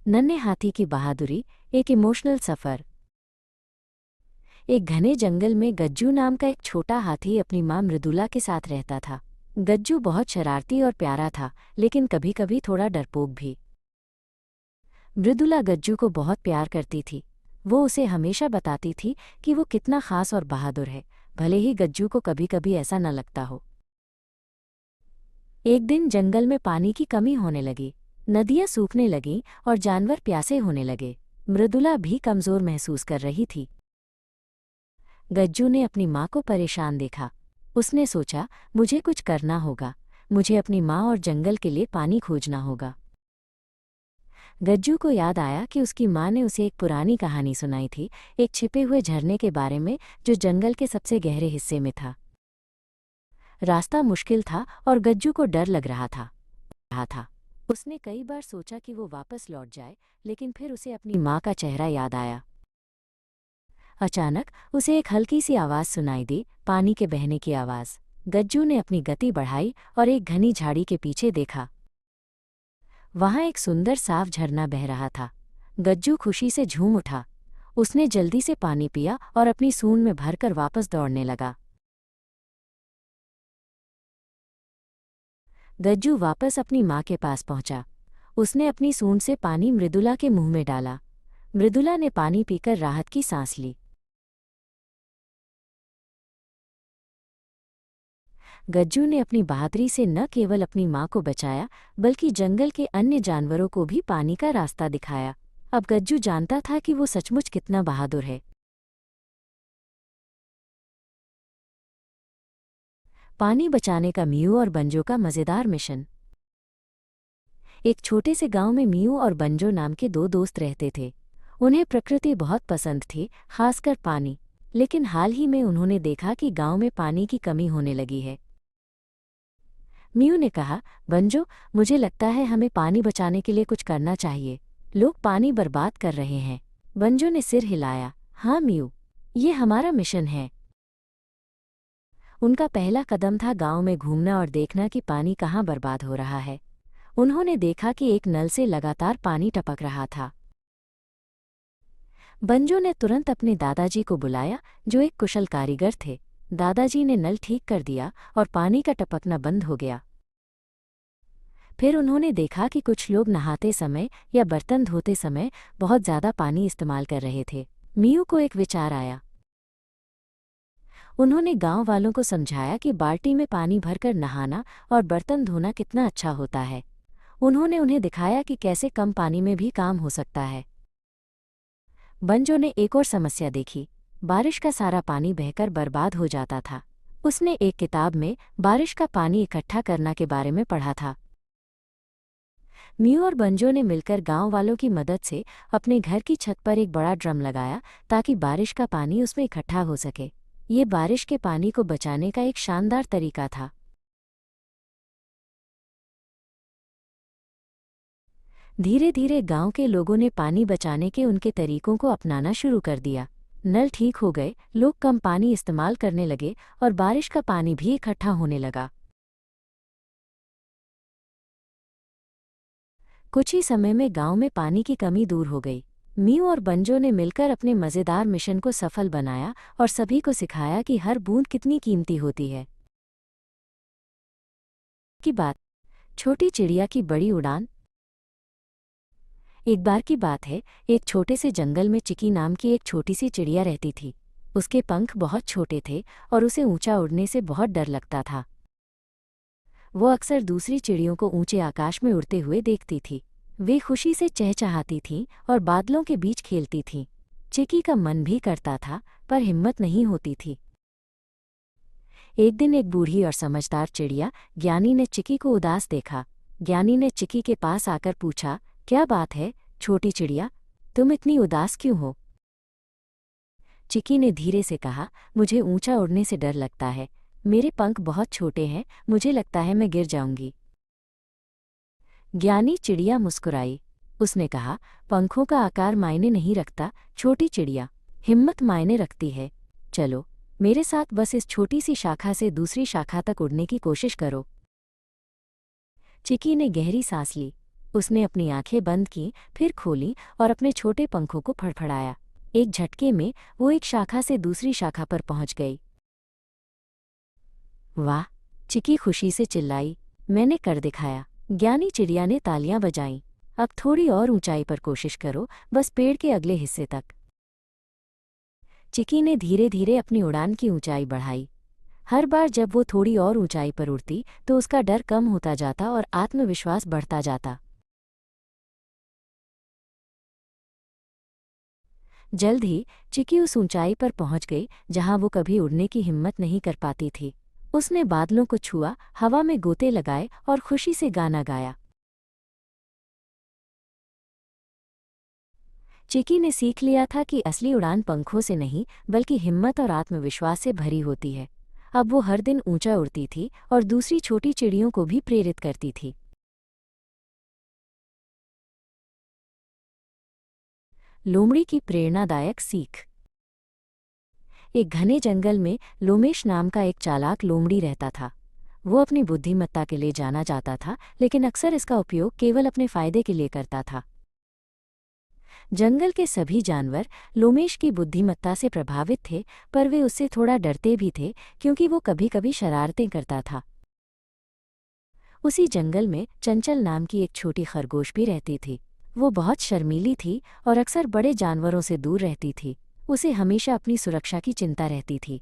नन्हे हाथी की बहादुरी, एक इमोशनल सफ़र। एक घने जंगल में गज्जू नाम का एक छोटा हाथी अपनी माँ मृदुला के साथ रहता था। गज्जू बहुत शरारती और प्यारा था, लेकिन कभी कभी थोड़ा डरपोक भी। मृदुला गज्जू को बहुत प्यार करती थी। वो उसे हमेशा बताती थी कि वो कितना खास और बहादुर है, भले ही गज्जू को कभी कभी ऐसा न लगता हो। एक दिन जंगल में पानी की कमी होने लगी। नदियां सूखने लगीं और जानवर प्यासे होने लगे। मृदुला भी कमज़ोर महसूस कर रही थी। गज्जू ने अपनी माँ को परेशान देखा। उसने सोचा, मुझे कुछ करना होगा। मुझे अपनी माँ और जंगल के लिए पानी खोजना होगा। गज्जू को याद आया कि उसकी माँ ने उसे एक पुरानी कहानी सुनाई थी, एक छिपे हुए झरने के बारे में जो जंगल के सबसे गहरे हिस्से में था। रास्ता मुश्किल था और गज्जू को डर लग रहा था। उसने कई बार सोचा कि वो वापस लौट जाए, लेकिन फिर उसे अपनी माँ का चेहरा याद आया। अचानक उसे एक हल्की सी आवाज़ सुनाई दी, पानी के बहने की आवाज़। गज्जू ने अपनी गति बढ़ाई और एक घनी झाड़ी के पीछे देखा। वहाँ एक सुंदर साफ झरना बह रहा था। गज्जू खुशी से झूम उठा। उसने जल्दी से पानी पिया और अपनी सूंड में भरकर वापस दौड़ने लगा। गज्जू वापस अपनी माँ के पास पहुंचा। उसने अपनी सूंड से पानी मृदुला के मुंह में डाला। मृदुला ने पानी पीकर राहत की सांस ली। गज्जू ने अपनी बहादुरी से न केवल अपनी माँ को बचाया, बल्कि जंगल के अन्य जानवरों को भी पानी का रास्ता दिखाया। अब गज्जू जानता था कि वो सचमुच कितना बहादुर है। पानी बचाने का मियू और बंजो का मज़ेदार मिशन। एक छोटे से गांव में मियू और बंजो नाम के दो दोस्त रहते थे। उन्हें प्रकृति बहुत पसंद थी, खासकर पानी। लेकिन हाल ही में उन्होंने देखा कि गांव में पानी की कमी होने लगी है। मियू ने कहा, बंजो, मुझे लगता है हमें पानी बचाने के लिए कुछ करना चाहिए। लोग पानी बर्बाद कर रहे हैं। बंजो ने सिर हिलाया, हाँ मियू, ये हमारा मिशन है। उनका पहला कदम था गांव में घूमना और देखना कि पानी कहाँ बर्बाद हो रहा है। उन्होंने देखा कि एक नल से लगातार पानी टपक रहा था। बंजो ने तुरंत अपने दादाजी को बुलाया, जो एक कुशल कारीगर थे। दादाजी ने नल ठीक कर दिया और पानी का टपकना बंद हो गया। फिर उन्होंने देखा कि कुछ लोग नहाते समय या बर्तन धोते समय बहुत ज़्यादा पानी इस्तेमाल कर रहे थे। मियू को एक विचार आया। उन्होंने गांव वालों को समझाया कि बाल्टी में पानी भरकर नहाना और बर्तन धोना कितना अच्छा होता है। उन्होंने उन्हें दिखाया कि कैसे कम पानी में भी काम हो सकता है। बंजो ने एक और समस्या देखी। बारिश का सारा पानी बहकर बर्बाद हो जाता था। उसने एक किताब में बारिश का पानी इकट्ठा करना के बारे में पढ़ा था। मियू और बंजो ने मिलकर गांव वालों की मदद से अपने घर की छत पर एक बड़ा ड्रम लगाया, ताकि बारिश का पानी उसमें इकट्ठा हो सके। ये बारिश के पानी को बचाने का एक शानदार तरीका था। धीरे धीरे गांव के लोगों ने पानी बचाने के उनके तरीकों को अपनाना शुरू कर दिया। नल ठीक हो गए, लोग कम पानी इस्तेमाल करने लगे और बारिश का पानी भी इकट्ठा होने लगा। कुछ ही समय में गांव में पानी की कमी दूर हो गई। मियू और बंजो ने मिलकर अपने मज़ेदार मिशन को सफल बनाया और सभी को सिखाया कि हर बूंद कितनी कीमती होती है। की बात, छोटी चिड़िया की बड़ी उड़ान। एक बार की बात है, एक छोटे से जंगल में चिकी नाम की एक छोटी सी चिड़िया रहती थी। उसके पंख बहुत छोटे थे और उसे ऊंचा उड़ने से बहुत डर लगता था। वो अक्सर दूसरी चिड़ियों को ऊंचे आकाश में उड़ते हुए देखती थी। वे खुशी से चहचहाती थीं और बादलों के बीच खेलती थीं। चिकी का मन भी करता था, पर हिम्मत नहीं होती थी। एक दिन एक बूढ़ी और समझदार चिड़िया ज्ञानी ने चिकी को उदास देखा। ज्ञानी ने चिकी के पास आकर पूछा, क्या बात है छोटी चिड़िया, तुम इतनी उदास क्यों हो? चिकी ने धीरे से कहा, मुझे ऊंचा उड़ने से डर लगता है। मेरे पंख बहुत छोटे हैं, मुझे लगता है मैं गिर जाऊंगी। ज्ञानी चिड़िया मुस्कुराई। उसने कहा, पंखों का आकार मायने नहीं रखता छोटी चिड़िया, हिम्मत मायने रखती है। चलो मेरे साथ बस इस छोटी सी शाखा से दूसरी शाखा तक उड़ने की कोशिश करो। चिकी ने गहरी सांस ली। उसने अपनी आंखें बंद की, फिर खोली और अपने छोटे पंखों को फड़फड़ाया। एक झटके में वो एक शाखा से दूसरी शाखा पर पहुंच गई। वाह! चिकी खुशी से चिल्लाई, मैंने कर दिखाया। ज्ञानी चिड़िया ने तालियां बजाईं। अब थोड़ी और ऊंचाई पर कोशिश करो, बस पेड़ के अगले हिस्से तक। चिकी ने धीरे धीरे अपनी उड़ान की ऊंचाई बढ़ाई। हर बार जब वो थोड़ी और ऊंचाई पर उड़ती तो उसका डर कम होता जाता और आत्मविश्वास बढ़ता जाता। जल्द ही चिकी उस ऊंचाई पर पहुंच गई जहां वो कभी उड़ने की हिम्मत नहीं कर पाती थी। उसने बादलों को छुआ, हवा में गोते लगाए और खुशी से गाना गाया। चिकी ने सीख लिया था कि असली उड़ान पंखों से नहीं बल्कि हिम्मत और आत्मविश्वास से भरी होती है। अब वो हर दिन ऊंचा उड़ती थी और दूसरी छोटी चिड़ियों को भी प्रेरित करती थी। लोमड़ी की प्रेरणादायक सीख। एक घने जंगल में लोमेश नाम का एक चालाक लोमड़ी रहता था। वो अपनी बुद्धिमत्ता के लिए जाना जाता था, लेकिन अक्सर इसका उपयोग केवल अपने फायदे के लिए करता था। जंगल के सभी जानवर लोमेश की बुद्धिमत्ता से प्रभावित थे, पर वे उससे थोड़ा डरते भी थे क्योंकि वो कभी-कभी शरारतें करता था। उसी जंगल में चंचल नाम की एक छोटी खरगोश भी रहती थी। वो बहुत शर्मीली थी और अक्सर बड़े जानवरों से दूर रहती थी। उसे हमेशा अपनी सुरक्षा की चिंता रहती थी।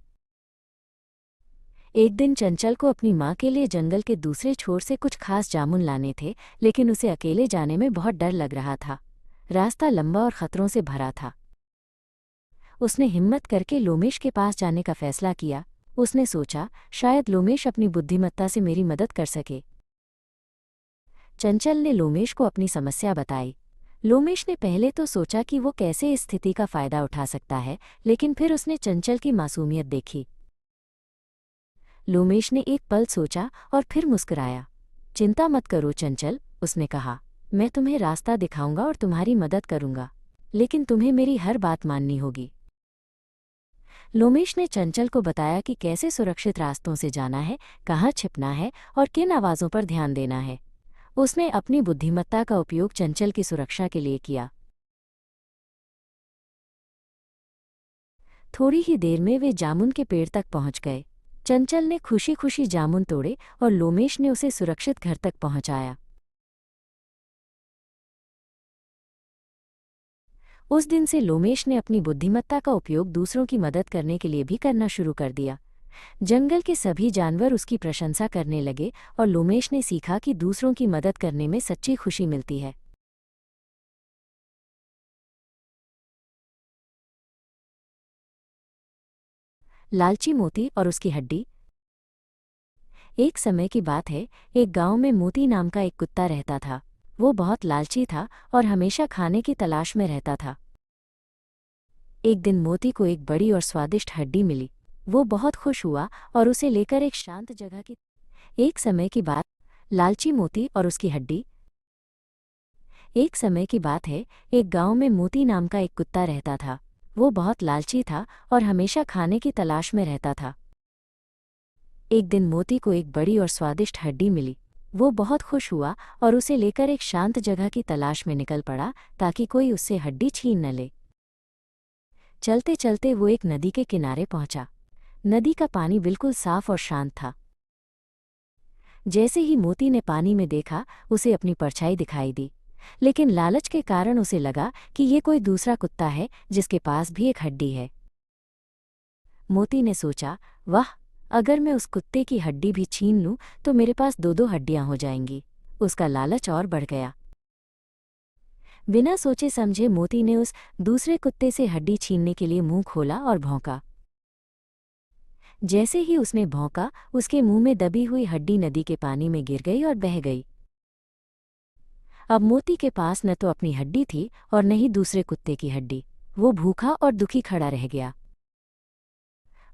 एक दिन चंचल को अपनी माँ के लिए जंगल के दूसरे छोर से कुछ खास जामुन लाने थे, लेकिन उसे अकेले जाने में बहुत डर लग रहा था। रास्ता लंबा और खतरों से भरा था। उसने हिम्मत करके लोमेश के पास जाने का फैसला किया। उसने सोचा, शायद लोमेश अपनी बुद्धिमत्ता से मेरी मदद कर सके। चंचल ने लोमेश को अपनी समस्या बताई। लोमेश ने पहले तो सोचा कि वो कैसे इस स्थिति का फायदा उठा सकता है, लेकिन फिर उसने चंचल की मासूमियत देखी। लोमेश ने एक पल सोचा और फिर मुस्कुराया। चिंता मत करो चंचल, उसने कहा, मैं तुम्हें रास्ता दिखाऊंगा और तुम्हारी मदद करूंगा, लेकिन तुम्हें मेरी हर बात माननी होगी। लोमेश ने चंचल को बताया कि कैसे सुरक्षित रास्तों से जाना है, कहाँ छिपना है और किन आवाज़ों पर ध्यान देना है। उसने अपनी बुद्धिमत्ता का उपयोग चंचल की सुरक्षा के लिए किया। थोड़ी ही देर में वे जामुन के पेड़ तक पहुंच गए। चंचल ने खुशी खुशी जामुन तोड़े और लोमेश ने उसे सुरक्षित घर तक पहुंचाया। उस दिन से लोमेश ने अपनी बुद्धिमत्ता का उपयोग दूसरों की मदद करने के लिए भी करना शुरू कर दिया। जंगल के सभी जानवर उसकी प्रशंसा करने लगे और लोमेश ने सीखा कि दूसरों की मदद करने में सच्ची खुशी मिलती है। लालची मोती और उसकी हड्डी। एक समय की बात है, एक गांव में मोती नाम का एक कुत्ता रहता था। वो बहुत लालची था और हमेशा खाने की तलाश में रहता था। एक दिन मोती को एक बड़ी और स्वादिष्ट हड्डी मिली। वो बहुत खुश हुआ और उसे लेकर एक शांत जगह की। एक समय की बात। लालची मोती और उसकी हड्डी। एक समय की बात है, एक गांव में मोती नाम का एक कुत्ता रहता था। वो बहुत लालची था और हमेशा खाने की तलाश में रहता था। एक दिन मोती को एक बड़ी और स्वादिष्ट हड्डी मिली। वो बहुत खुश हुआ और उसे लेकर एक शांत जगह की तलाश में निकल पड़ा ताकि कोई उससे हड्डी छीन न ले। चलते चलते वो एक नदी के किनारे पहुंचा। नदी का पानी बिल्कुल साफ और शांत था। जैसे ही मोती ने पानी में देखा, उसे अपनी परछाई दिखाई दी, लेकिन लालच के कारण उसे लगा कि ये कोई दूसरा कुत्ता है जिसके पास भी एक हड्डी है। मोती ने सोचा, वाह, अगर मैं उस कुत्ते की हड्डी भी छीन लूं तो मेरे पास दो दो हड्डियां हो जाएंगी। उसका लालच और बढ़ गया। बिना सोचे समझे मोती ने उस दूसरे कुत्ते से हड्डी छीनने के लिए मुंह खोला और भौंका। जैसे ही उसने भौंका, उसके मुंह में दबी हुई हड्डी नदी के पानी में गिर गई और बह गई। अब मोती के पास न तो अपनी हड्डी थी और न ही दूसरे कुत्ते की हड्डी। वो भूखा और दुखी खड़ा रह गया।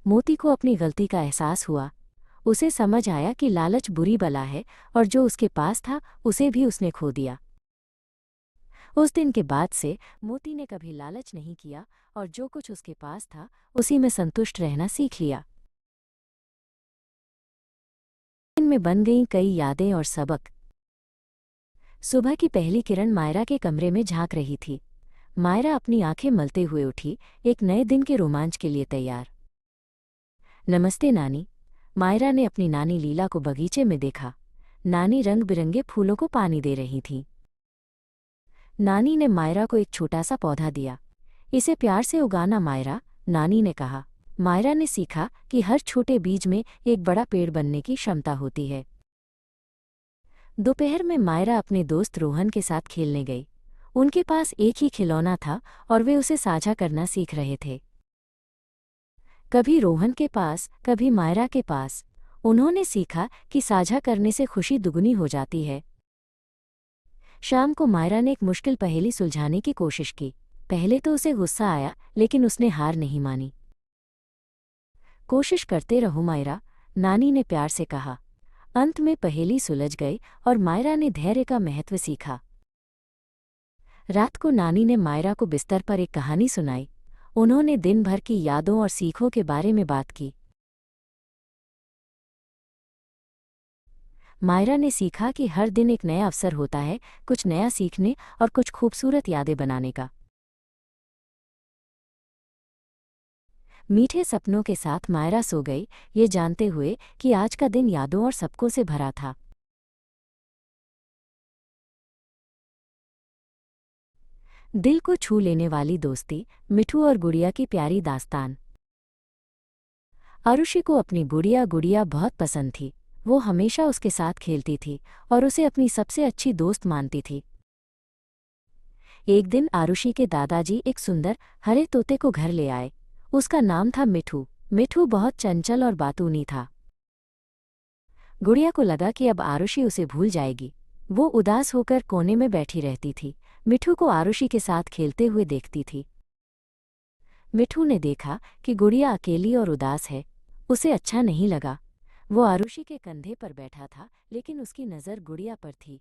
मोती को अपनी गलती का एहसास हुआ। उसे समझ आया कि लालच बुरी बला है और जो उसके पास था उसे भी उसने खो दिया। उस दिन के बाद से मोती ने कभी लालच नहीं किया और जो कुछ उसके पास था उसी में संतुष्ट रहना सीख लिया। इनमें बन गईं कई यादें और सबक। सुबह की पहली किरण मायरा के कमरे में झांक रही थी। मायरा अपनी आंखें मलते हुए उठी, एक नए दिन के रोमांच के लिए तैयार। नमस्ते नानी। मायरा ने अपनी नानी लीला को बगीचे में देखा। नानी रंग बिरंगे फूलों को पानी दे रही थी। नानी ने मायरा को एक छोटा सा पौधा दिया। इसे प्यार से उगाना मायरा, नानी ने कहा। मायरा ने सीखा कि हर छोटे बीज में एक बड़ा पेड़ बनने की क्षमता होती है। दोपहर में मायरा अपने दोस्त रोहन के साथ खेलने गई। उनके पास एक ही खिलौना था और वे उसे साझा करना सीख रहे थे। कभी रोहन के पास, कभी मायरा के पास। उन्होंने सीखा कि साझा करने से खुशी दुगनी हो जाती है। शाम को मायरा ने एक मुश्किल पहेली सुलझाने की कोशिश की। पहले तो उसे गुस्सा आया, लेकिन उसने हार नहीं मानी। कोशिश करते रहो मायरा, नानी ने प्यार से कहा। अंत में पहेली सुलझ गई और मायरा ने धैर्य का महत्व सीखा। रात को नानी ने मायरा को बिस्तर पर एक कहानी सुनाई। उन्होंने दिन भर की यादों और सीखों के बारे में बात की। मायरा ने सीखा कि हर दिन एक नया अवसर होता है, कुछ नया सीखने और कुछ खूबसूरत यादें बनाने का। मीठे सपनों के साथ मायरा सो गई, ये जानते हुए कि आज का दिन यादों और सबकों से भरा था। दिल को छू लेने वाली दोस्ती, मिठू और गुड़िया की प्यारी दास्तान। आरुषि को अपनी गुड़िया गुड़िया बहुत पसंद थी। वो हमेशा उसके साथ खेलती थी और उसे अपनी सबसे अच्छी दोस्त मानती थी। एक दिन आरुषि के दादाजी एक सुंदर हरे तोते को घर ले आए। उसका नाम था मिठू। मिठू बहुत चंचल और बातूनी था। गुड़िया को लगा कि अब आरुषि उसे भूल जाएगी। वो उदास होकर कोने में बैठी रहती थी, मिठू को आरुषि के साथ खेलते हुए देखती थी। मिठू ने देखा कि गुड़िया अकेली और उदास है। उसे अच्छा नहीं लगा। वो आरुषि के कंधे पर बैठा था, लेकिन उसकी नज़र गुड़िया पर थी।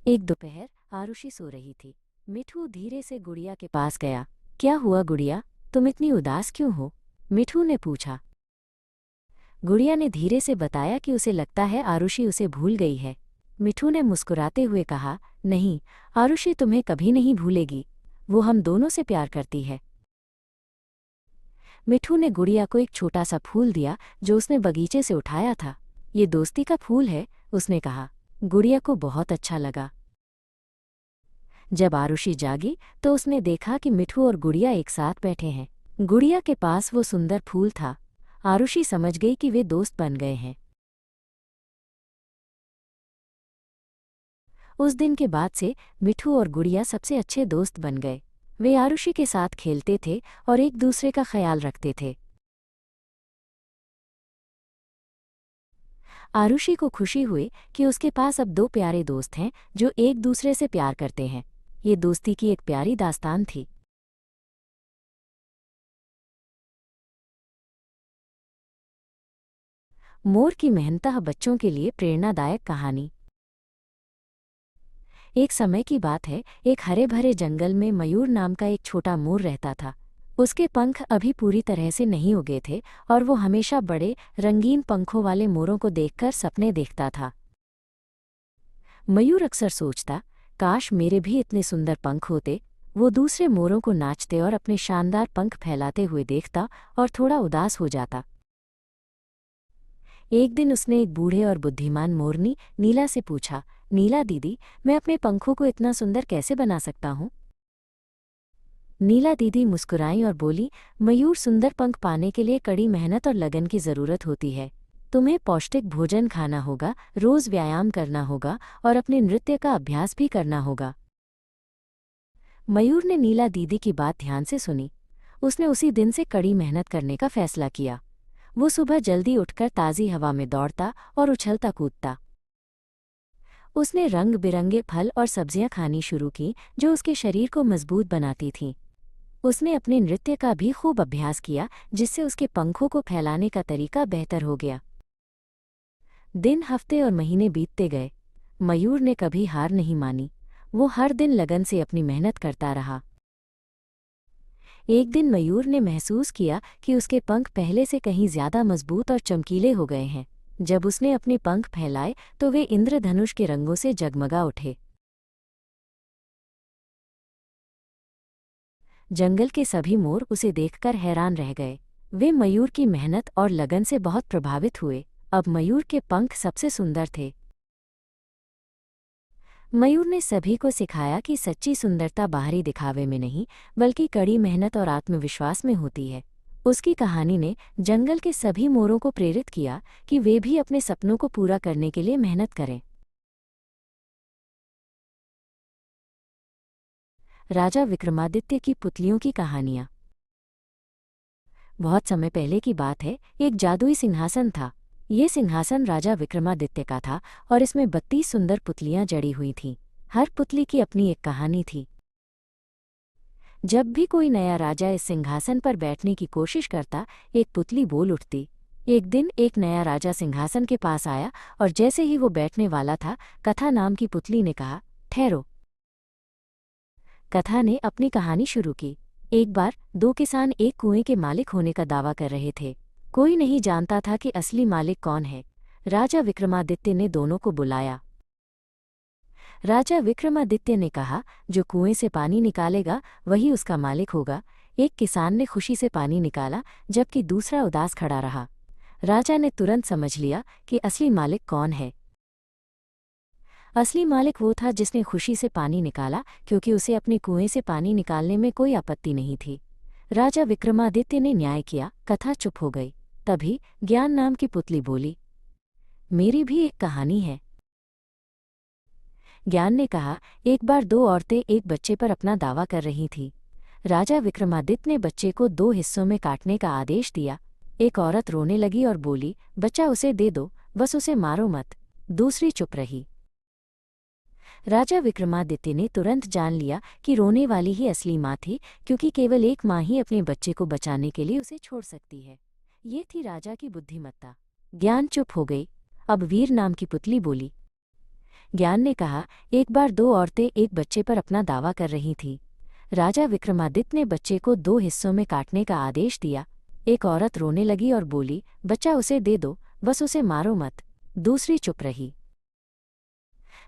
एक दोपहर आरुषि सो रही थी। मिठू धीरे से गुड़िया के पास गया। क्या हुआ गुड़िया, तुम इतनी उदास क्यों हो? मिठू ने पूछा। गुड़िया ने धीरे से बताया कि उसे लगता है आरुषि उसे भूल गई है। मिठू ने मुस्कुराते हुए कहा, नहीं, आरुषि तुम्हें कभी नहीं भूलेगी। वो हम दोनों से प्यार करती है। मिठू ने गुड़िया को एक छोटा सा फूल दिया जो उसने बगीचे से उठाया था। ये दोस्ती का फूल है, उसने कहा। गुड़िया को बहुत अच्छा लगा। जब आरुषि जागी तो उसने देखा कि मिठू और गुड़िया एक साथ बैठे हैं। गुड़िया के पास वो सुंदर फूल था। आरुषि समझ गई कि वे दोस्त बन गए हैं। उस दिन के बाद से मिठू और गुड़िया सबसे अच्छे दोस्त बन गए। वे आरुषि के साथ खेलते थे और एक दूसरे का ख्याल रखते थे। आरुषि को खुशी हुई कि उसके पास अब दो प्यारे दोस्त हैं जो एक दूसरे से प्यार करते हैं। ये दोस्ती की एक प्यारी दास्तान थी। मोर की मेहनत बच्चों के लिए प्रेरणादायक कहानी। एक समय की बात है, एक हरे भरे जंगल में मयूर नाम का एक छोटा मोर रहता था। उसके पंख अभी पूरी तरह से नहीं उगे थे और वो हमेशा बड़े रंगीन पंखों वाले मोरों को देखकर सपने देखता था। मयूर अक्सर सोचता, काश मेरे भी इतने सुंदर पंख होते। वो दूसरे मोरों को नाचते और अपने शानदार पंख फैलाते हुए देखता और थोड़ा उदास हो जाता। एक दिन उसने एक बूढ़े और बुद्धिमान मोरनी नीला से पूछा, नीला दीदी, मैं अपने पंखों को इतना सुंदर कैसे बना सकता हूँ? नीला दीदी मुस्कुराई और बोली, मयूर, सुंदर पंख पाने के लिए कड़ी मेहनत और लगन की ज़रूरत होती है। तुम्हें पौष्टिक भोजन खाना होगा, रोज़ व्यायाम करना होगा और अपने नृत्य का अभ्यास भी करना होगा। मयूर ने नीला दीदी की बात ध्यान से सुनी। उसने उसी दिन से कड़ी मेहनत करने का फैसला किया। वो सुबह जल्दी उठकर ताज़ी हवा में दौड़ता और उछलता कूदता। उसने रंग बिरंगे फल और सब्जियां खानी शुरू की जो उसके शरीर को मजबूत बनाती थीं। उसने अपने नृत्य का भी खूब अभ्यास किया, जिससे उसके पंखों को फैलाने का तरीका बेहतर हो गया। दिन, हफ्ते और महीने बीतते गए। मयूर ने कभी हार नहीं मानी। वो हर दिन लगन से अपनी मेहनत करता रहा। एक दिन मयूर ने महसूस किया कि उसके पंख पहले से कहीं ज्यादा मजबूत और चमकीले हो गए हैं। जब उसने अपने पंख फैलाए तो वे इंद्रधनुष के रंगों से जगमगा उठे। जंगल के सभी मोर उसे देखकर हैरान रह गए। वे मयूर की मेहनत और लगन से बहुत प्रभावित हुए। अब मयूर के पंख सबसे सुंदर थे। मयूर ने सभी को सिखाया कि सच्ची सुंदरता बाहरी दिखावे में नहीं, बल्कि कड़ी मेहनत और आत्मविश्वास में होती है। उसकी कहानी ने जंगल के सभी मोरों को प्रेरित किया कि वे भी अपने सपनों को पूरा करने के लिए मेहनत करें। राजा विक्रमादित्य की पुतलियों की कहानियाँ। बहुत समय पहले की बात है, एक जादुई सिंहासन था। ये सिंहासन राजा विक्रमादित्य का था और इसमें 32 सुंदर पुतलियां जड़ी हुई थीं। हर पुतली की अपनी एक कहानी थी। जब भी कोई नया राजा इस सिंहासन पर बैठने की कोशिश करता, एक पुतली बोल उठती। एक दिन एक नया राजा सिंहासन के पास आया और जैसे ही वो बैठने वाला था, कथा नाम की पुतली ने कहा, ठहरो। कथा ने अपनी कहानी शुरू की। एक बार दो किसान एक कुएं के मालिक होने का दावा कर रहे थे। कोई नहीं जानता था कि असली मालिक कौन है। राजा विक्रमादित्य ने दोनों को बुलाया। राजा विक्रमादित्य ने कहा, जो कुएं से पानी निकालेगा वही उसका मालिक होगा। एक किसान ने खुशी से पानी निकाला, जबकि दूसरा उदास खड़ा रहा। राजा ने तुरंत समझ लिया कि असली मालिक कौन है। असली मालिक वो था जिसने खुशी से पानी निकाला, क्योंकि उसे अपने कुएं से पानी निकालने में कोई आपत्ति नहीं थी। राजा विक्रमादित्य ने न्याय किया। कथा चुप हो गई। तभी ज्ञान नाम की पुतली बोली, मेरी भी एक कहानी है। ज्ञान ने कहा, एक बार दो औरतें एक बच्चे पर अपना दावा कर रही थीं। राजा विक्रमादित्य ने बच्चे को दो हिस्सों में काटने का आदेश दिया। एक औरत रोने लगी और बोली, बच्चा उसे दे दो, बस उसे मारो मत। दूसरी चुप रही। राजा विक्रमादित्य ने तुरंत जान लिया कि रोने वाली ही असली माँ थी, क्योंकि केवल एक माँ ही अपने बच्चे को बचाने के लिए उसे छोड़ सकती है। ये थी राजा की बुद्धिमत्ता। ज्ञान चुप हो गई। अब वीर नाम की पुतली बोली। ज्ञान ने कहा, एक बार दो औरतें एक बच्चे पर अपना दावा कर रही थीं। राजा विक्रमादित्य ने बच्चे को दो हिस्सों में काटने का आदेश दिया। एक औरत रोने लगी और बोली, बच्चा उसे दे दो, बस उसे मारो मत। दूसरी चुप रही।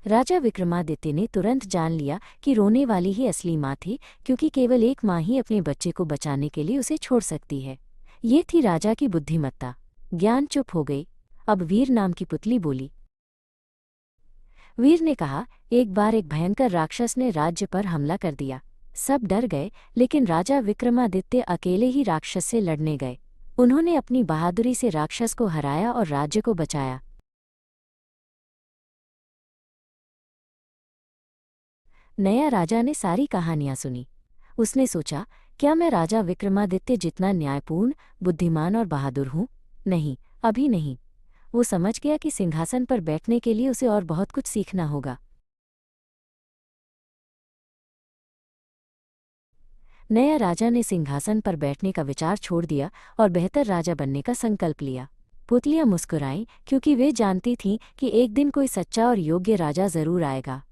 राजा विक्रमादित्य ने तुरंत जान लिया कि रोने वाली ही असली माँ थी, क्योंकि केवल एक माँ ही अपने बच्चे को बचाने के लिए उसे छोड़ सकती है। ये थी राजा की बुद्धिमत्ता। ज्ञान चुप हो गई। अब वीर नाम की पुतली बोली। वीर ने कहा, एक बार एक भयंकर राक्षस ने राज्य पर हमला कर दिया। सब डर गए, लेकिन राजा विक्रमादित्य अकेले ही राक्षस से लड़ने गए। उन्होंने अपनी बहादुरी से राक्षस को हराया और राज्य को बचाया। नया राजा ने सारी कहानियां सुनी। उसने सोचा, क्या मैं राजा विक्रमादित्य जितना न्यायपूर्ण, बुद्धिमान और बहादुर हूँ? नहीं, अभी नहीं। वो समझ गया कि सिंहासन पर बैठने के लिए उसे और बहुत कुछ सीखना होगा। नया राजा ने सिंहासन पर बैठने का विचार छोड़ दिया और बेहतर राजा बनने का संकल्प लिया। पुतलियां मुस्कुराईं, क्योंकि वे जानती थीं कि एक दिन कोई सच्चा और योग्य राजा जरूर आएगा।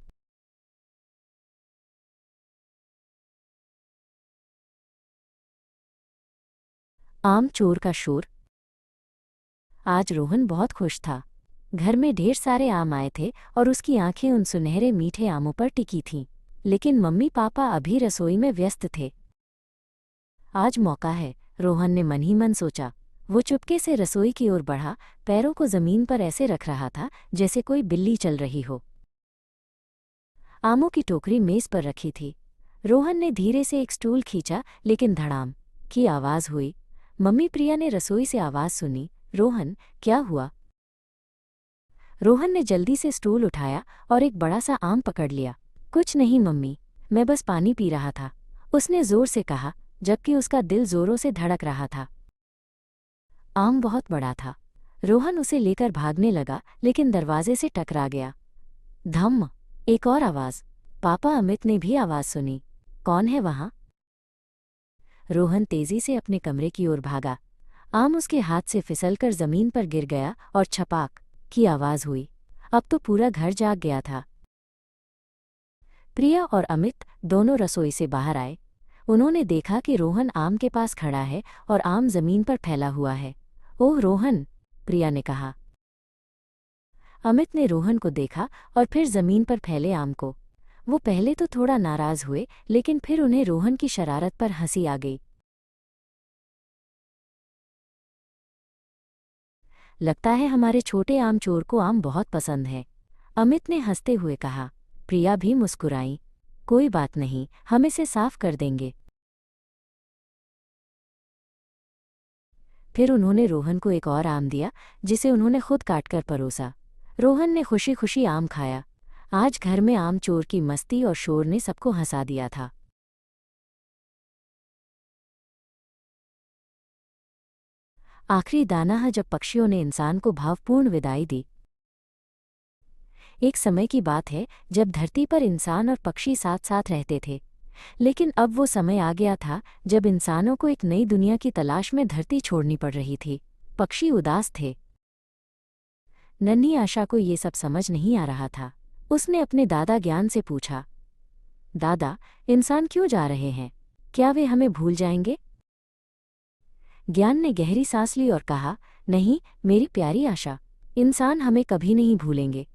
आम चोर का शोर। आज रोहन बहुत खुश था। घर में ढेर सारे आम आए थे और उसकी आंखें उन सुनहरे मीठे आमों पर टिकी थीं। लेकिन मम्मी पापा अभी रसोई में व्यस्त थे। आज मौका है, रोहन ने मन ही मन सोचा। वो चुपके से रसोई की ओर बढ़ा, पैरों को जमीन पर ऐसे रख रहा था जैसे कोई बिल्ली चल रही हो। आमों की टोकरी मेज पर रखी थी। रोहन ने धीरे से एक स्टूल खींचा, लेकिन धड़ाम की आवाज हुई। मम्मी प्रिया ने रसोई से आवाज सुनी, रोहन, क्या हुआ? रोहन ने जल्दी से स्टूल उठाया और एक बड़ा सा आम पकड़ लिया। कुछ नहीं मम्मी, मैं बस पानी पी रहा था, उसने जोर से कहा, जबकि उसका दिल जोरों से धड़क रहा था। आम बहुत बड़ा था। रोहन उसे लेकर भागने लगा, लेकिन दरवाजे से टकरा गया। धम्म, एक और आवाज। पापा अमित ने भी आवाज सुनी। कौन है वहां? रोहन तेजी से अपने कमरे की ओर भागा। आम उसके हाथ से फिसलकर जमीन पर गिर गया और छपाक की आवाज हुई। अब तो पूरा घर जाग गया था। प्रिया और अमित दोनों रसोई से बाहर आए। उन्होंने देखा कि रोहन आम के पास खड़ा है और आम जमीन पर फैला हुआ है। ओह रोहन, प्रिया ने कहा। अमित ने रोहन को देखा और फिर जमीन पर फैले आम को। वो पहले तो थोड़ा नाराज हुए, लेकिन फिर उन्हें रोहन की शरारत पर हंसी आ गई। लगता है हमारे छोटे आम चोर को आम बहुत पसंद है, अमित ने हंसते हुए कहा। प्रिया भी मुस्कुराई। कोई बात नहीं, हम इसे साफ कर देंगे। फिर उन्होंने रोहन को एक और आम दिया, जिसे उन्होंने खुद काटकर परोसा। रोहन ने खुशी खुशी आम खाया। आज घर में आम चोर की मस्ती और शोर ने सबको हंसा दिया था। आखिरी दाना जब पक्षियों ने इंसान को भावपूर्ण विदाई दी। एक समय की बात है जब धरती पर इंसान और पक्षी साथ साथ रहते थे, लेकिन अब वो समय आ गया था जब इंसानों को एक नई दुनिया की तलाश में धरती छोड़नी पड़ रही थी। पक्षी उदास थे। नन्ही आशा को ये सब समझ नहीं आ रहा था। उसने अपने दादा ज्ञान से पूछा, दादा, इंसान क्यों जा रहे हैं? क्या वे हमें भूल जाएंगे? ज्ञान ने गहरी सांस ली और कहा, नहीं मेरी प्यारी आशा, इंसान हमें कभी नहीं भूलेंगे।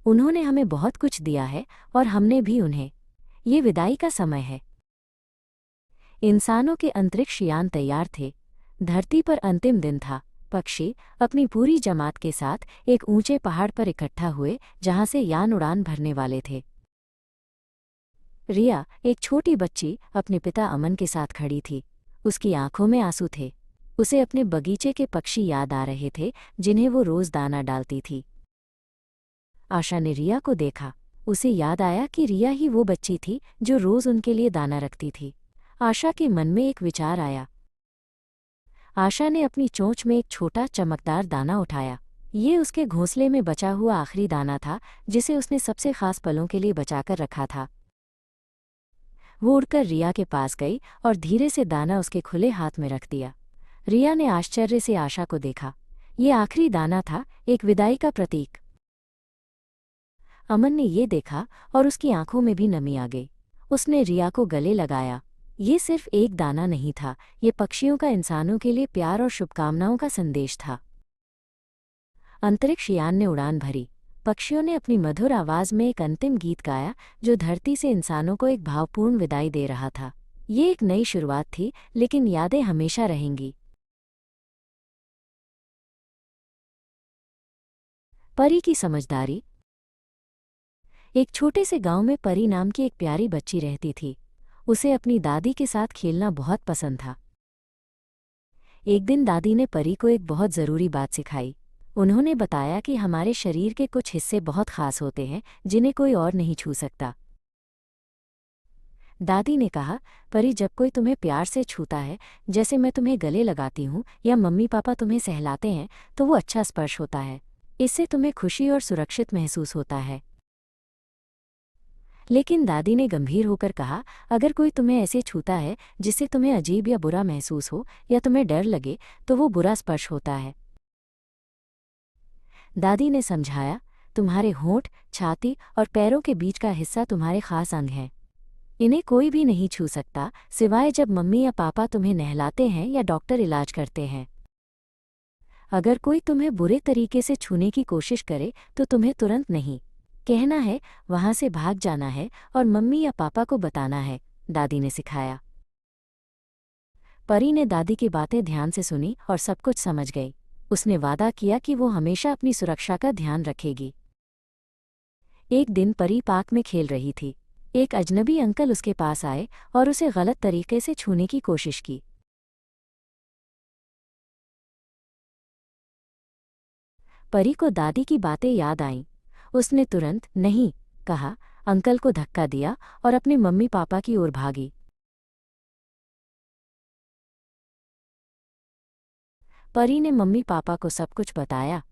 उन्होंने हमें बहुत कुछ दिया है और हमने भी उन्हें। ये विदाई का समय है। इंसानों के अंतरिक्ष यान तैयार थे। धरती पर अंतिम दिन था। पक्षी अपनी पूरी जमात के साथ एक ऊंचे पहाड़ पर इकट्ठा हुए, जहां से यान उड़ान भरने वाले थे। रिया, एक छोटी बच्ची, अपने पिता अमन के साथ खड़ी थी। उसकी आंखों में आंसू थे। उसे अपने बगीचे के पक्षी याद आ रहे थे, जिन्हें वो रोज दाना डालती थी। आशा ने रिया को देखा। उसे याद आया कि रिया ही वो बच्ची थी जो रोज उनके लिए दाना रखती थी। आशा के मन में एक विचार आया। आशा ने अपनी चोंच में एक छोटा चमकदार दाना उठाया। ये उसके घोंसले में बचा हुआ आखिरी दाना था, जिसे उसने सबसे खास पलों के लिए बचाकर रखा था। वो उड़कर रिया के पास गई और धीरे से दाना उसके खुले हाथ में रख दिया। रिया ने आश्चर्य से आशा को देखा। ये आखिरी दाना था, एक विदाई का प्रतीक। अमन ने ये देखा और उसकी आंखों में भी नमी आ गई। उसने रिया को गले लगाया। ये सिर्फ एक दाना नहीं था, ये पक्षियों का इंसानों के लिए प्यार और शुभकामनाओं का संदेश था। अंतरिक्ष यान ने उड़ान भरी। पक्षियों ने अपनी मधुर आवाज में एक अंतिम गीत गाया, जो धरती से इंसानों को एक भावपूर्ण विदाई दे रहा था। ये एक नई शुरुआत थी, लेकिन यादें हमेशा रहेंगी। परी की समझदारी। एक छोटे से गांव में परी नाम की एक प्यारी बच्ची रहती थी। उसे अपनी दादी के साथ खेलना बहुत पसंद था। एक दिन दादी ने परी को एक बहुत ज़रूरी बात सिखाई। उन्होंने बताया कि हमारे शरीर के कुछ हिस्से बहुत खास होते हैं, जिन्हें कोई और नहीं छू सकता। दादी ने कहा, परी, जब कोई तुम्हें प्यार से छूता है, जैसे मैं तुम्हें गले लगाती हूँ या मम्मी पापा तुम्हें सहलाते हैं, तो वो अच्छा स्पर्श होता है। इससे तुम्हें खुशी और सुरक्षित महसूस होता है। लेकिन दादी ने गंभीर होकर कहा, अगर कोई तुम्हें ऐसे छूता है जिससे तुम्हें अजीब या बुरा महसूस हो या तुम्हें डर लगे, तो वो बुरा स्पर्श होता है। दादी ने समझाया, तुम्हारे होंठ, छाती और पैरों के बीच का हिस्सा तुम्हारे खास अंग हैं। इन्हें कोई भी नहीं छू सकता, सिवाय जब मम्मी या पापा तुम्हें नहलाते हैं या डॉक्टर इलाज करते हैं। अगर कोई तुम्हें बुरे तरीके से छूने की कोशिश करे, तो तुम्हें तुरंत नहीं कहना है, वहां से भाग जाना है और मम्मी या पापा को बताना है, दादी ने सिखाया। परी ने दादी की बातें ध्यान से सुनी और सब कुछ समझ गई। उसने वादा किया कि वो हमेशा अपनी सुरक्षा का ध्यान रखेगी। एक दिन परी पार्क में खेल रही थी। एक अजनबी अंकल उसके पास आए और उसे गलत तरीके से छूने की कोशिश की। परी को दादी की बातें याद आईं। उसने तुरंत नहीं कहा, अंकल को धक्का दिया और अपने मम्मी पापा की ओर भागी। परी ने मम्मी पापा को सब कुछ बताया।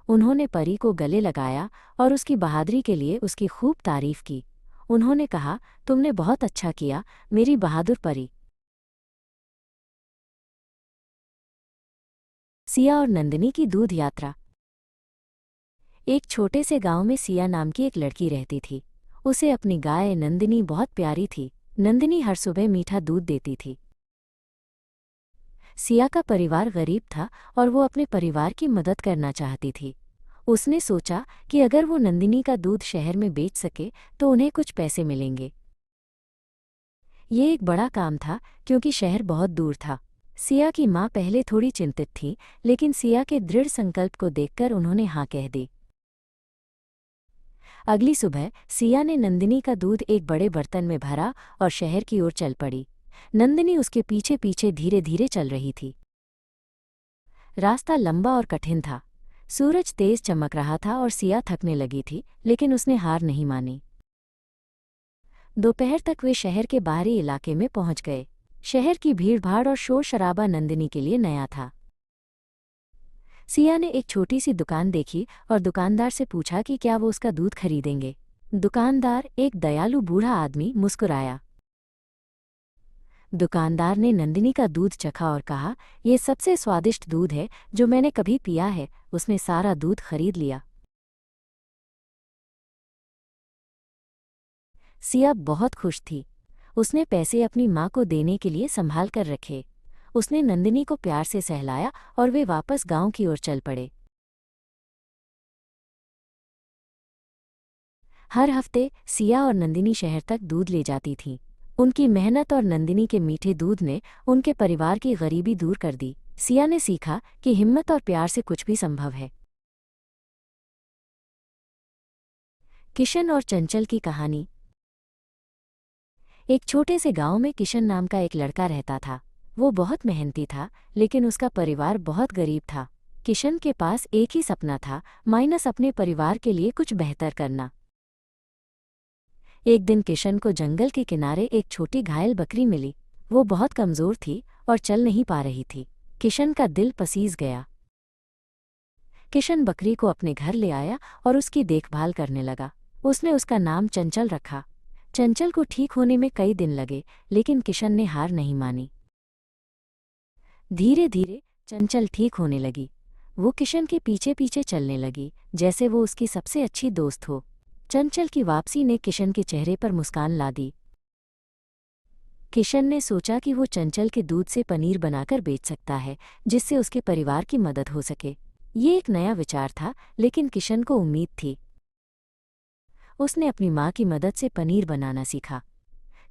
उन्होंने परी को गले लगाया और उसकी बहादुरी के लिए उसकी खूब तारीफ की। उन्होंने कहा, तुमने बहुत अच्छा किया, मेरी बहादुर परी। सिया और नंदिनी की दूध यात्रा। एक छोटे से गांव में सिया नाम की एक लड़की रहती थी। उसे अपनी गाय नंदिनी बहुत प्यारी थी। नंदिनी हर सुबह मीठा दूध देती थी। सिया का परिवार गरीब था और वो अपने परिवार की मदद करना चाहती थी। उसने सोचा कि अगर वो नंदिनी का दूध शहर में बेच सके तो उन्हें कुछ पैसे मिलेंगे। ये एक बड़ा काम था क्योंकि शहर बहुत दूर था। सिया की माँ पहले थोड़ी चिंतित थी, लेकिन सिया के दृढ़ संकल्प को देखकर उन्होंने हाँ कह दी। अगली सुबह सिया ने नंदिनी का दूध एक बड़े बर्तन में भरा और शहर की ओर चल पड़ी। नंदिनी उसके पीछे पीछे धीरे धीरे चल रही थी। रास्ता लंबा और कठिन था। सूरज तेज चमक रहा था और सिया थकने लगी थी, लेकिन उसने हार नहीं मानी। दोपहर तक वे शहर के बाहरी इलाके में पहुंच गए। शहर की भीड़भाड़ और शोर शराबा नंदिनी के लिए नया था। सिया ने एक छोटी सी दुकान देखी और दुकानदार से पूछा कि क्या वो उसका दूध खरीदेंगे। दुकानदार, एक दयालु बूढ़ा आदमी, मुस्कुराया। दुकानदार ने नंदिनी का दूध चखा और कहा, यह सबसे स्वादिष्ट दूध है जो मैंने कभी पिया है। उसने सारा दूध खरीद लिया। सिया बहुत खुश थी। उसने पैसे अपनी माँ को देने के लिए संभाल कर रखे। उसने नंदिनी को प्यार से सहलाया और वे वापस गांव की ओर चल पड़े। हर हफ्ते सिया और नंदिनी शहर तक दूध ले जाती थीं। उनकी मेहनत और नंदिनी के मीठे दूध ने उनके परिवार की गरीबी दूर कर दी। सिया ने सीखा कि हिम्मत और प्यार से कुछ भी संभव है। किशन और चंचल की कहानी। एक छोटे से गांव में किशन नाम का एक लड़का रहता था। वो बहुत मेहनती था, लेकिन उसका परिवार बहुत गरीब था। किशन के पास एक ही सपना था, माइनस अपने परिवार के लिए कुछ बेहतर करना। एक दिन किशन को जंगल के किनारे एक छोटी घायल बकरी मिली। वो बहुत कमजोर थी और चल नहीं पा रही थी। किशन का दिल पसीज गया। किशन बकरी को अपने घर ले आया और उसकी देखभाल करने लगा। उसने उसका नाम चंचल रखा। चंचल को ठीक होने में कई दिन लगे, लेकिन किशन ने हार नहीं मानी। धीरे धीरे चंचल ठीक होने लगी। वो किशन के पीछे पीछे चलने लगी, जैसे वो उसकी सबसे अच्छी दोस्त हो। चंचल की वापसी ने किशन के चेहरे पर मुस्कान ला दी। किशन ने सोचा कि वो चंचल के दूध से पनीर बनाकर बेच सकता है, जिससे उसके परिवार की मदद हो सके। ये एक नया विचार था, लेकिन किशन को उम्मीद थी। उसने अपनी माँ की मदद से पनीर बनाना सीखा।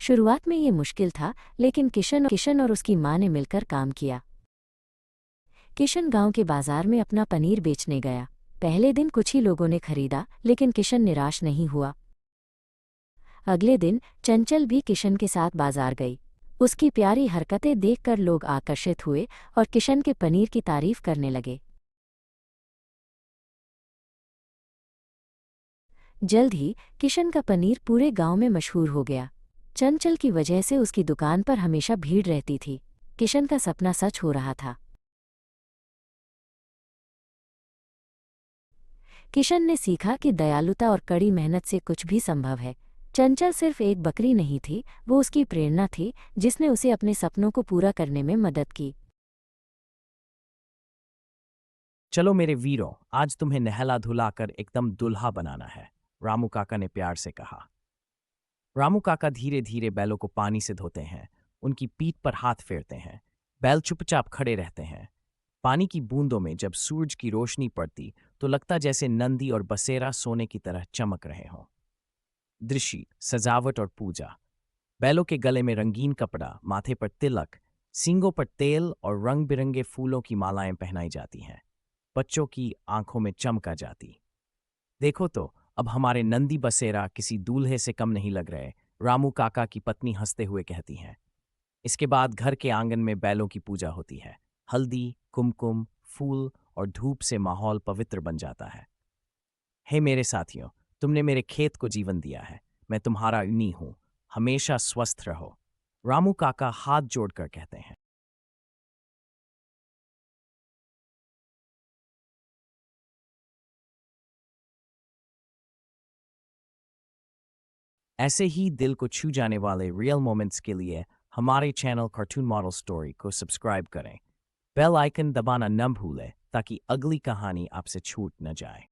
शुरुआत में ये मुश्किल था, लेकिन किशन और उसकी माँ ने मिलकर काम किया। किशन गांव के बाजार में अपना पनीर बेचने गया। पहले दिन कुछ ही लोगों ने खरीदा, लेकिन किशन निराश नहीं हुआ। अगले दिन चंचल भी किशन के साथ बाजार गई। उसकी प्यारी हरकतें देखकर लोग आकर्षित हुए और किशन के पनीर की तारीफ करने लगे। जल्द ही किशन का पनीर पूरे गांव में मशहूर हो गया। चंचल की वजह से उसकी दुकान पर हमेशा भीड़ रहती थी। किशन का सपना सच हो रहा था। किशन ने सीखा कि दयालुता और कड़ी मेहनत से कुछ भी संभव है। चंचल सिर्फ एक बकरी नहीं थी, वो उसकी प्रेरणा थी, जिसने उसे अपने सपनों को पूरा करने में मदद की। चलो मेरे वीरों, आज तुम्हें नहला धुलाकर एकदम दुल्हा बनाना है, रामू काका ने प्यार से कहा। रामू काका धीरे धीरे बैलों को पानी से धोते हैं, उनकी पीठ पर हाथ फेरते हैं। बैल चुपचाप खड़े रहते हैं। पानी की बूंदों में जब सूरज की रोशनी पड़ती तो लगता जैसे नंदी और बसेरा सोने की तरह चमक रहे हों। दृश्य, सजावट और पूजा। बैलों के गले में रंगीन कपड़ा, माथे पर तिलक, सींगों पर तेल और रंग बिरंगे फूलों की मालाएं पहनाई जाती हैं। बच्चों की आंखों में चमक आ जाती। देखो तो, अब हमारे नंदी बसेरा किसी दूल्हे से कम नहीं लग रहे, रामू काका की पत्नी हंसते हुए कहती हैं। इसके बाद घर के आंगन में बैलों की पूजा होती है। हल्दी, कुमकुम, फूल और धूप से माहौल पवित्र बन जाता है। हे मेरे साथियों, तुमने मेरे खेत को जीवन दिया है। मैं तुम्हारा ऋणी हूं। हमेशा स्वस्थ रहो, रामू काका हाथ जोड़कर कहते हैं। ऐसे ही दिल को छू जाने वाले रियल मोमेंट्स के लिए हमारे चैनल कार्टून मॉडल स्टोरी को सब्सक्राइब करें। बेल आइकन दबाना न भूलें ताकि अगली कहानी आपसे छूट न जाए।